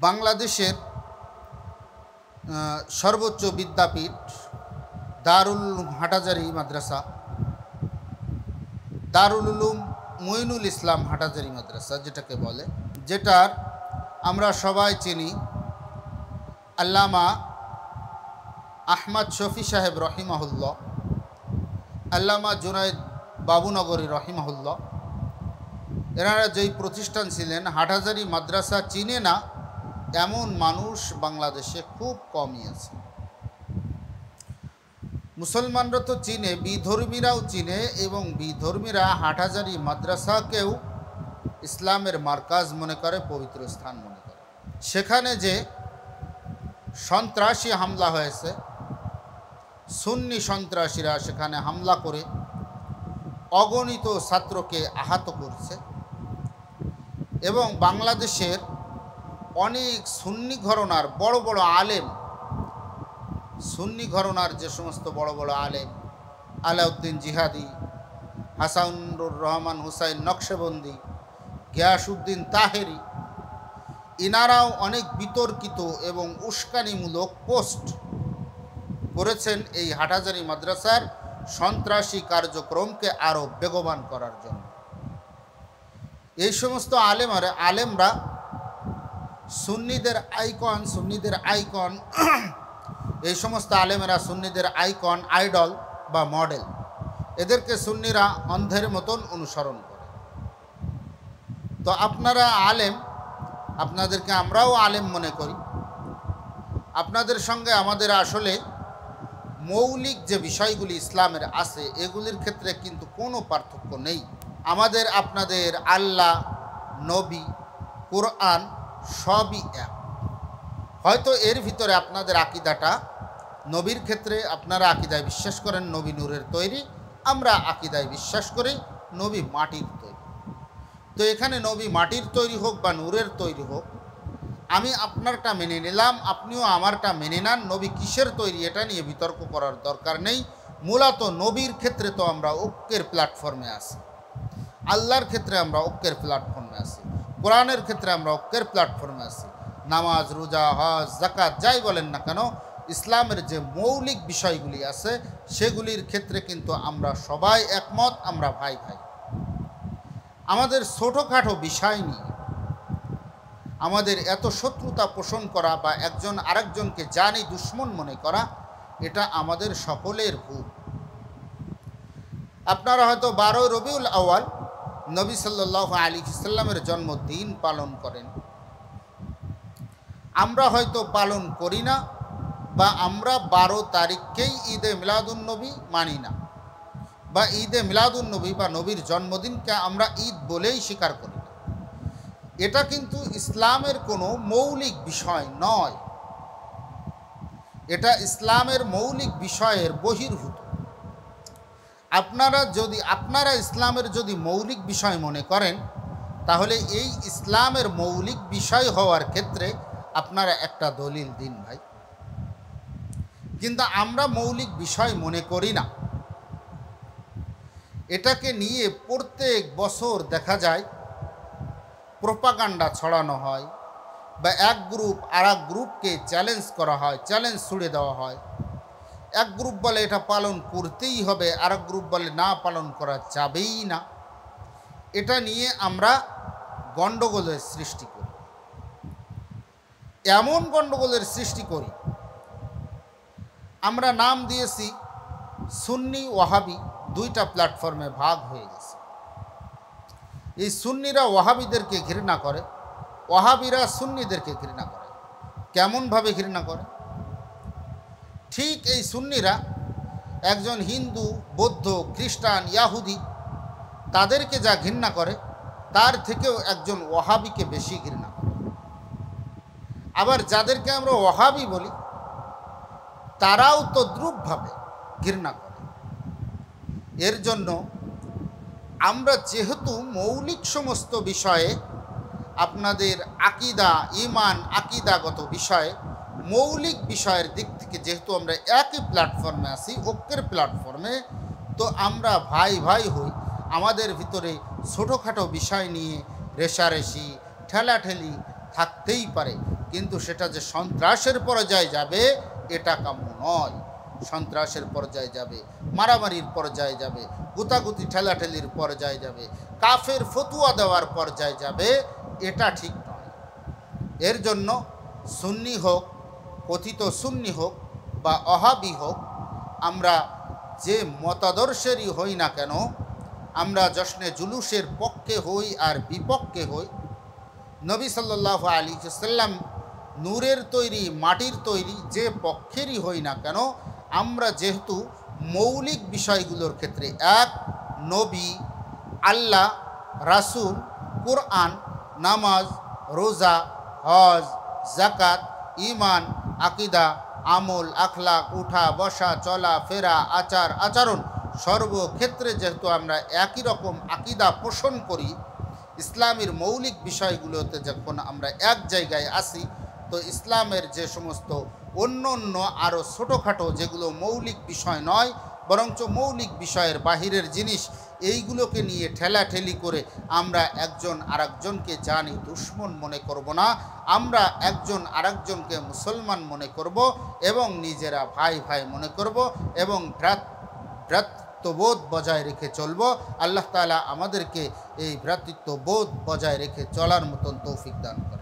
বাংলাদেশের সর্বোচ্চ বিদ্যাপীঠ দারুল উলুম হাটাজারি মাদ্রাসা, দারুল উলুম মঈনুল ইসলাম হাটাজারি মাদ্রাসা যেটাকে বলে, যেটার আমরা সবাই চিনি আল্লামা আহমদ শফি সাহেব রহিমাহুল্লাহ, আল্লামা জুনায়েদ বাবুনগরী রহিমাহুল্লাহ, এনারা যেই প্রতিষ্ঠান ছিলেন, হাটহাজারী মাদ্রাসা চিনে না এমন মানুষ বাংলাদেশে খুব কমই আছে। মুসলমানরা তো চিনে, বিধর্মীরাও চিনে, এবং বিধর্মীরা হাটহাজারী মাদ্রাসাকেও ইসলামের মার্কাজ মনে করে, পবিত্র স্থান মনে করে। সেখানে যে সন্ত্রাসী হামলা হয়েছে, সুন্নি সন্ত্রাসীরা সেখানে হামলা করে অগণিত ছাত্রকে আহত করছে, এবং বাংলাদেশের অনেক সুন্নি ঘরানার বড় বড় আলেম, সুন্নি ঘরানার যে সমস্ত বড় বড় আলেম, আলাউদ্দিন জিহাদি, হাসানুর রহমান হুসাইন নকশবন্দি, গিয়াসউদ্দিন তাহেরি, ইনারাও অনেক বিতর্কিত এবং উস্কানিমূলক পোস্ট করেছেন এই হাটহাজারী মাদ্রাসার সন্ত্রাসী কার্যক্রমকে আরও বেগবান করার জন্য। এই সমস্ত আলেমরা সুন্নিদের আইকন এই সমস্ত আলেমেরা সুন্নিদের আইকন, আইডল বা মডেল, এদেরকে সুন্নিরা অন্ধের মতন অনুসরণ করে। তো আপনারা আলেম, আপনাদেরকে আমরাও আলেম মনে করি, আপনাদের সঙ্গে আমাদের আসলে মৌলিক যে বিষয়গুলি ইসলামের আছে এগুলির ক্ষেত্রে কিন্তু কোনো পার্থক্য নেই। আমাদের আপনাদের আল্লাহ, নবী, কোরআন সবই এক। হয়তো এর ভিতরে আপনাদের আকিদাটা, নবীর ক্ষেত্রে আপনারা আকিদায় বিশ্বাস করেন নবী নূরের তৈরি, আমরা আকিদায় বিশ্বাস করি নবী মাটির তৈরি। তো এখানে নবী মাটির তৈরি হোক বা নূরের তৈরি হোক, আমি আপনারটা মেনে নিলাম, আপনিও আমারটা মেনে নেন। নবী কিসের তৈরি এটা নিয়ে বিতর্ক করার দরকার নেই। মূলত নবীর ক্ষেত্রে তো আমরা ঐক্যের প্ল্যাটফর্মে আছি, আল্লাহর ক্ষেত্রে আমরা ঐক্যের প্ল্যাটফর্মে আছি, কোরআনের ক্ষেত্রে আমরা ঐক্যের প্ল্যাটফর্মে আছি। নামাজ, রোজা, হজ, যাকাত যাই বলেন না কেন, ইসলামের যে মৌলিক বিষয়গুলি আছে সেগুলির ক্ষেত্রে কিন্তু আমরা সবাই একমত, আমরা ভাই ভাই। আমাদের ছোটোখাটো বিষয় নিয়ে আমাদের এত শত্রুতা পোষণ করা বা একজন আরেকজনকে জানি দুশ্মন মনে করা, এটা আমাদের সকলের ভুল। আপনারা হয়তো 12 রবিউল আউয়াল নবী সাল্লাল্লাহু আলাইহি সাল্লামের জন্মদিন পালন করেন, আমরা হয়তো পালন করি না, বা আমরা 12 তারিখকেই ঈদে মিলাদুন্নবী মানি না, বা ঈদে মিলাদুন্নবী বা নবীর জন্মদিনকে আমরা ঈদ বলেই স্বীকার করি না। এটা কিন্তু ইসলামের কোনো মৌলিক বিষয় নয়, এটা ইসলামের মৌলিক বিষয়ের বহির্ভূত। আপনারা ইসলামের যদি মৌলিক বিষয় মনে করেন, তাহলে এই ইসলামের মৌলিক বিষয় হওয়ার ক্ষেত্রে আপনারা একটা দলিল দিন ভাই। কিন্তু আমরা মৌলিক বিষয় মনে করি না। এটাকে নিয়ে প্রত্যেক বছর দেখা যায় প্রোপাগান্ডা ছড়ানো হয়, বা এক গ্রুপ আর এক গ্রুপকে চ্যালেঞ্জ করা হয়, চ্যালেঞ্জ ছুড়ে দেওয়া হয়। এক গ্রুপ বলে এটা পালন করতেই হবে, আর এক গ্রুপ বলে না, পালন করা যাবেই না। এটা নিয়ে আমরা গণ্ডগোলের সৃষ্টি করি, এমন গণ্ডগোলের সৃষ্টি করি। আমরা নাম দিয়েছি সুন্নি ওয়াহাবি, দুইটা প্ল্যাটফর্মে ভাগ হয়ে গেছে। এই সুন্নিরা ওয়াহাবিদেরকে ঘৃণা করে, ওয়াহাবিরা সুন্নিদেরকে ঘৃণা করে। কেমনভাবে ঘৃণা করে? ঠিক এই সুন্নিরা একজন হিন্দু, বৌদ্ধ, খ্রিস্টান, ইয়াহুদি তাদেরকে যা ঘৃণা করে, তার থেকেও একজন ওয়াহাবিকে বেশি ঘৃণা করে। আবার যাদেরকে আমরা ওয়াহাবি বলি, তারাও তদ্রূপভাবে ঘৃণা করে। এর জন্য আমরা যেহেতু মৌলিক সমস্ত বিষয়ে, আপনাদের আকিদা, ঈমান, আকিদাগত বিষয়ে, মৌলিক বিষয়ের দিক থেকে যেহেতু আমরা একই প্ল্যাটফর্মে আছি, ঐক্যের প্ল্যাটফর্মে, তো আমরা ভাই ভাই হই। আমাদের ভিতরে ছোটোখাটো বিষয় নিয়ে রেষারেষি, ঠেলাঠেলি থাকতেই পারে, কিন্তু সেটা যে সন্ত্রাসের পর্যায়ে যাবে এটা কাম্য নয়। সন্ত্রাসের পর্যায়ে যাবে, মারামারির পর্যায়ে যাবে, গুতাগুতি ঠেলাঠেলির পর্যায়ে যাবে, কাফের ফতুয়া দেওয়ার পর্যায়ে যাবে, এটা ঠিক নয়। এর জন্য সুন্নি হোক, কথিত সুন্নি হোক বা ওহাবি হোক, আমরা যে মতাদর্শেরই হই না কেন, আমরা জশ্নে জুলুসের পক্ষে হই আর বিপক্ষে হই, নবী সাল্লাল্লাহু আলাইহি ওয়াসাল্লাম নূরের তৈরি, মাটির তৈরি, যে পক্ষেরই হই না কেন, আমরা যেহেতু মৌলিক বিষয়গুলোর ক্ষেত্রে এক, নবী, আল্লাহ, রাসূল, কোরআন, নামাজ, রোজা, হজ, যাকাত, ঈমান, আকীদা, আমল, আখলাক, উঠা বসা, চলা ফেরা, আচার আচরণ, সর্বক্ষেত্রে যেহেতু আমরা একই রকম আকীদা পোষণ করি, ইসলামের মৌলিক বিষয়গুলোতে যখন আমরা এক জায়গায় আসি, তো ইসলামের যে সমস্ত অন্য অন্য আরও ছোটোখাটো যেগুলো মৌলিক বিষয় নয় বরঞ্চ মৌলিক বিষয়ের বাহিরের জিনিস, এইগুলোকে নিয়ে ঠেলাঠেলি করে আমরা একজন আরেকজনকে জানি দুশ্মন মনে করব না, আমরা একজন আরেকজনকে মুসলমান মনে করব এবং নিজেরা ভাই ভাই মনে করব এবং ভ্রাতৃত্ববোধ বজায় রেখে চলব। আল্লাহ তাআলা আমাদেরকে এই ভ্রাতৃত্ববোধ বজায় রেখে চলার মতন তৌফিক দান করেন।